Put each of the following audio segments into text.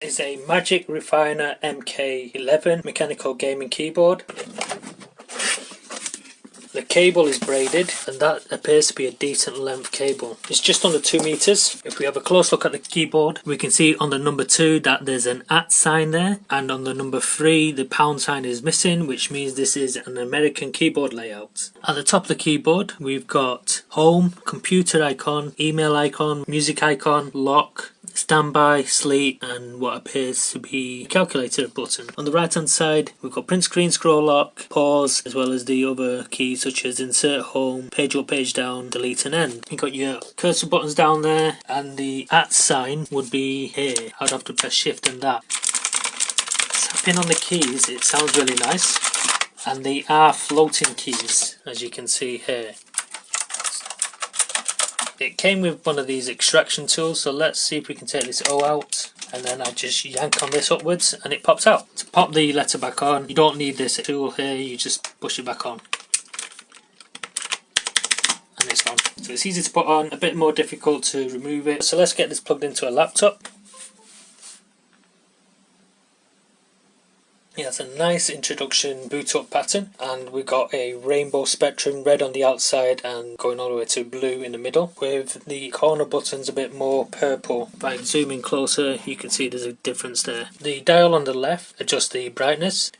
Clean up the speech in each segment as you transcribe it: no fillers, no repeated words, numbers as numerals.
is a Magic Refiner MK11 mechanical gaming keyboard. The cable is braided and that appears to be a decent length cable. It's just under 2 meters. If we have a close look at the keyboard, we can see on the number 2 that there's an @ sign there, and on the number 3 the pound sign is missing, which means this is an American keyboard layout. At the top of the keyboard we've got home, computer icon, email icon, music icon, lock, standby, sleep, and what appears to be a calculator button. On the right hand side we've got print screen, scroll lock, pause, as well as the other keys such as insert, home, page up, page down, delete and end. You've got your cursor buttons down there, and the @ sign would be here. I'd have to press shift and that. Tapping on the keys, it sounds really nice, and they are floating keys as you can see here. It came with one of these extraction tools, so let's see if we can take this O out, and then I just yank on this upwards and it pops out. To pop the letter back on, you don't need this tool here, you just push it back on and it's on. So it's easy to put on, a bit more difficult to remove it. So let's get this plugged into a laptop. It has a nice introduction boot up pattern, and we got a rainbow spectrum, red on the outside and going all the way to blue in the middle, with the corner buttons a bit more purple. If I zoom in closer you can see there's a difference there. The dial on the left adjusts the brightness,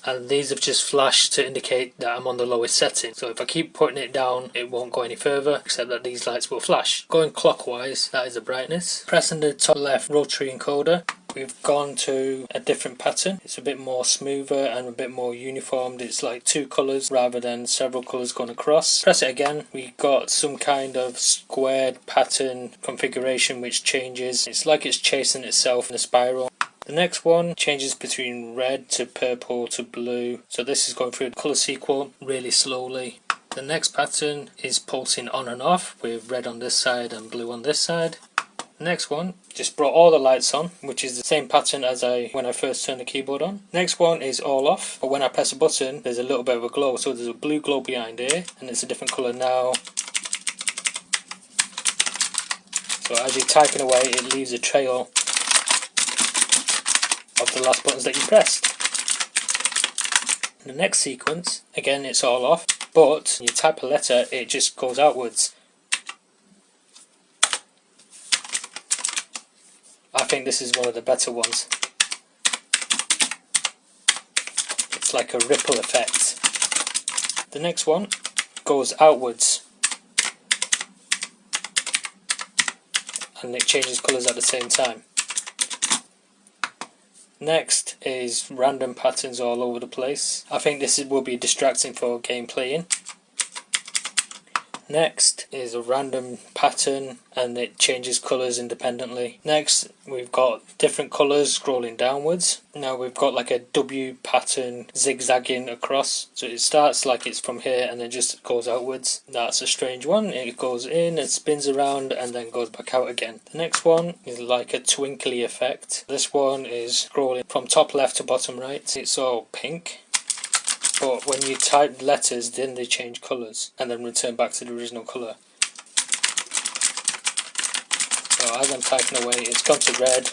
and these have just flashed to indicate that I'm on the lowest setting. So if I keep putting it down it won't go any further, except that these lights will flash. Going clockwise, that is the brightness. Pressing the top left rotary encoder, we've gone to a different pattern. It's a bit more smoother and a bit more uniformed. It's like 2 colours rather than several colours going across. Press it again, we got some kind of squared pattern configuration which changes. It's like it's chasing itself in a spiral. The next one changes between red to purple to blue, so this is going through the colour sequence really slowly. The next pattern is pulsing on and off with red on this side and blue on this side. The next one just brought all the lights on, which is the same pattern as when I first turned the keyboard on. Next one is all off, but when I press a button there's a little bit of a glow, so there's a blue glow behind here and it's a different colour now. So as you're typing away it leaves a trail of the last buttons that you pressed. In the next sequence, again it's all off, but when you type a letter it just goes outwards. I think this is one of the better ones. It's like a ripple effect. The next one goes outwards and it changes colours at the same time. Next is random patterns all over the place. I think this will be distracting for game playing. Next is a random pattern and it changes colours independently. Next we've got different colours scrolling downwards. Now we've got like a W pattern zigzagging across, so it starts like it's from here and then just goes outwards. That's a strange one. It goes in and spins around and then goes back out again. The next one is like a twinkly effect. This one is scrolling from top left to bottom right. It's all pink. But when you type letters then they change colours and then return back to the original colour. So as I'm typing away it's gone to red,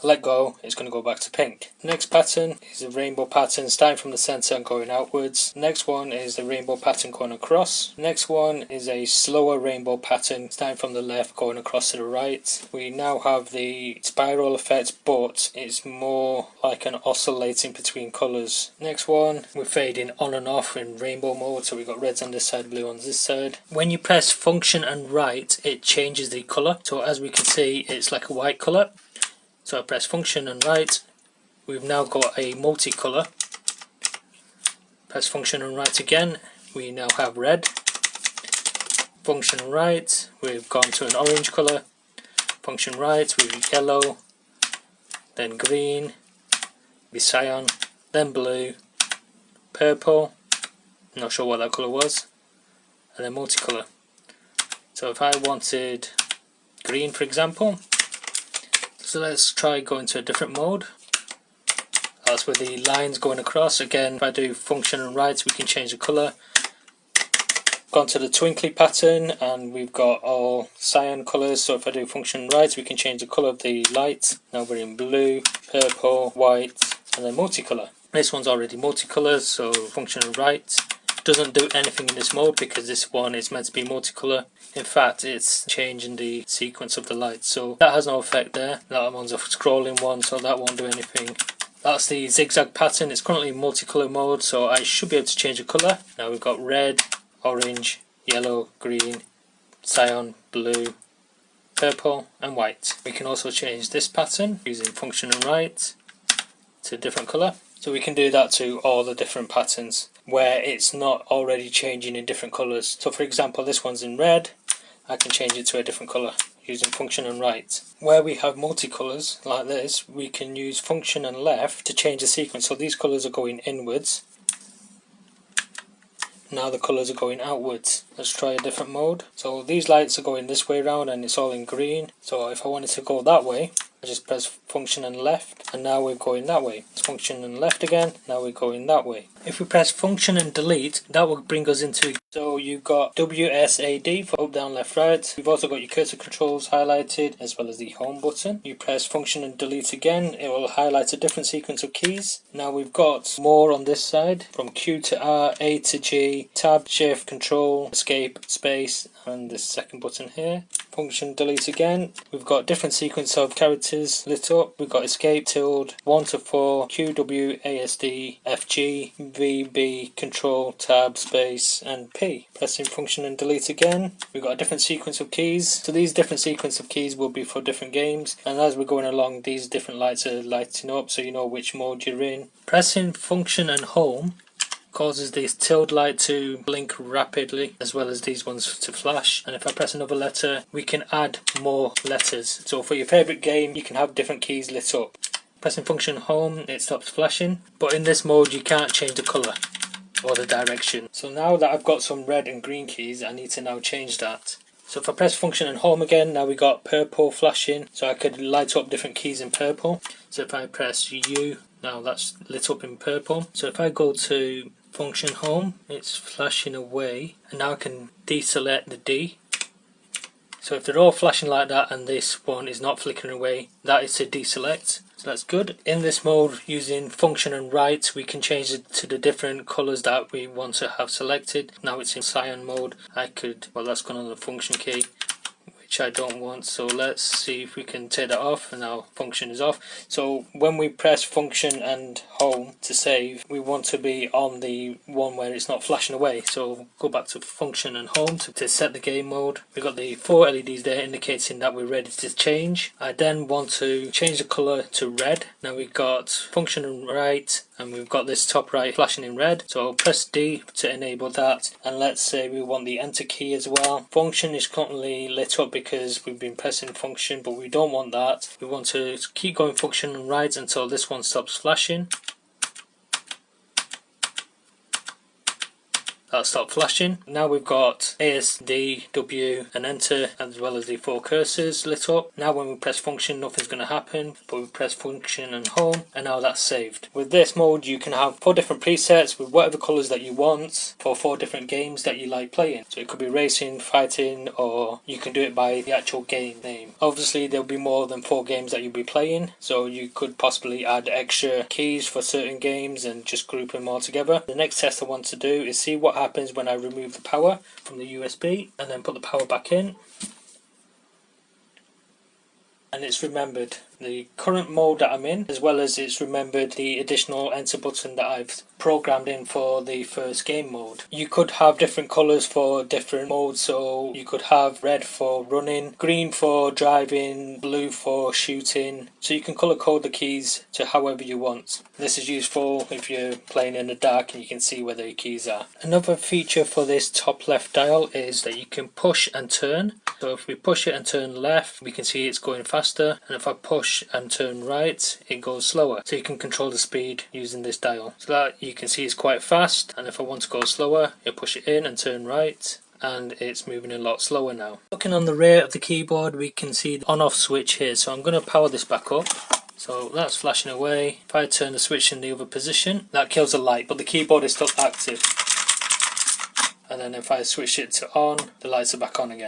I let go, it's going to go back to pink. Next pattern is a rainbow pattern starting from the centre and going outwards. Next one is the rainbow pattern going across. Next one is a slower rainbow pattern starting from the left going across to the right. We now have the spiral effect, but it's more like an oscillating between colours. Next one we're fading on and off in rainbow mode, so we've got reds on this side, blue on this side. When you press function and right it changes the colour, so as we can see it's like a white colour. So I press function and right, we've now got a multicolour. Press function and right again, we now have red. Function and right, we've gone to an orange colour. Function right, we've yellow, then green, cyan, then blue, purple, not sure what that colour was, and then multicolour. So if I wanted green for example, so let's try going to a different mode. That's where the lines going across. Again, if I do function and right we can change the colour. Gone to the twinkly pattern and we've got all cyan colours, so if I do function right we can change the colour of the light. Now we're in blue, purple, white and then multicolour. This one's already multicolour, so function right doesn't do anything in this mode because this one is meant to be multicolour. In fact, it's changing the sequence of the light, so that has no effect there. That one's a scrolling one, so that won't do anything. That's the zigzag pattern. It's currently in multicolour mode, so I should be able to change the colour. Now we've got red, orange, yellow, green, cyan, blue, purple and white. We can also change this pattern using function and right to a different colour. So we can do that to all the different patterns where it's not already changing in different colours. So for example, this one's in red, I can change it to a different colour using function and right. Where we have multicolours like this, we can use function and left to change the sequence. So these colours are going inwards. Now the colours are going outwards. Let's try a different mode. So these lights are going this way around and it's all in green. So if I wanted to go that way, I just press function and left and now we're going that way. Function and left again, now we're going that way. If we press function and delete, that will bring us into, so you've got WSAD for up, down, left, right. You've also got your cursor controls highlighted as well as the home button. You press function and delete again, it will highlight a different sequence of keys. Now we've got more on this side, from Q to R, A to G, tab, shift, control, escape, space and this second button here. Function delete again. We've got different sequence of characters lit up. We've got escape, tilde, 1 to 4, Q, W, A, S, D, F, G, V, B, control, tab, space and P. Pressing function and delete again. We've got a different sequence of keys. So these different sequence of keys will be for different games, and as we're going along these different lights are lighting up so you know which mode you're in. Pressing function and home causes this tilde light to blink rapidly as well as these ones to flash, and if I press another letter we can add more letters. So for your favourite game you can have different keys lit up. Pressing function home it stops flashing, but in this mode you can't change the colour or the direction. So now that I've got some red and green keys I need to now change that. So if I press function and home again, now we got purple flashing, so I could light up different keys in purple. So if I press U, now that's lit up in purple. So if I go to function home, it's flashing away, and now I can deselect the D. So if they're all flashing like that and this one is not flickering away, that is to deselect. So that's good. In this mode, using function and right, we can change it to the different colours that we want to have selected. Now it's in cyan mode. I could, well that's gone on the function key, which I don't want, so let's see if we can take that off, and now function is off. So when we press function and home to save, we want to be on the one where it's not flashing away, so go back to function and home to set the game mode. We've got the 4 LEDs there indicating that we're ready to change. I then want to change the colour to red. Now we've got function and right, and we've got this top right flashing in red, so I'll press D to enable that, and let's say we want the enter key as well. Function is currently lit up because we've been pressing function, but we don't want that. We want to keep going function and right until this one stops flashing. That stopped flashing. Now we've got A, S, D, W and enter, as well as the 4 cursors lit up. Now when we press function nothing's going to happen, but we press function and home and now that's saved. With this mode you can have 4 different presets with whatever colours that you want for 4 different games that you like playing. So it could be racing, fighting, or you can do it by the actual game name. Obviously there'll be more than 4 games that you'll be playing, so you could possibly add extra keys for certain games and just group them all together. The next test I want to do is see what happens when I remove the power from the USB and then put the power back in, and it's remembered the current mode that I'm in, as well as it's remembered the additional enter button that I've programmed in for the first game mode. You could have different colours for different modes, so you could have red for running, green for driving, blue for shooting, so you can colour code the keys to however you want. This is useful if you're playing in the dark and you can see where the keys are. Another feature for this top left dial is that you can push and turn. So if we push it and turn left, we can see it's going faster, and if I push and turn right, it goes slower. So you can control the speed using this dial. So that you can see is quite fast, and if I want to go slower, you push it in and turn right, and it's moving a lot slower now. Looking on the rear of the keyboard, we can see the on-off switch here, so I'm going to power this back up. So that's flashing away. If I turn the switch in the other position, that kills the light, but the keyboard is still active. and then if I switch it to on, the lights are back on again.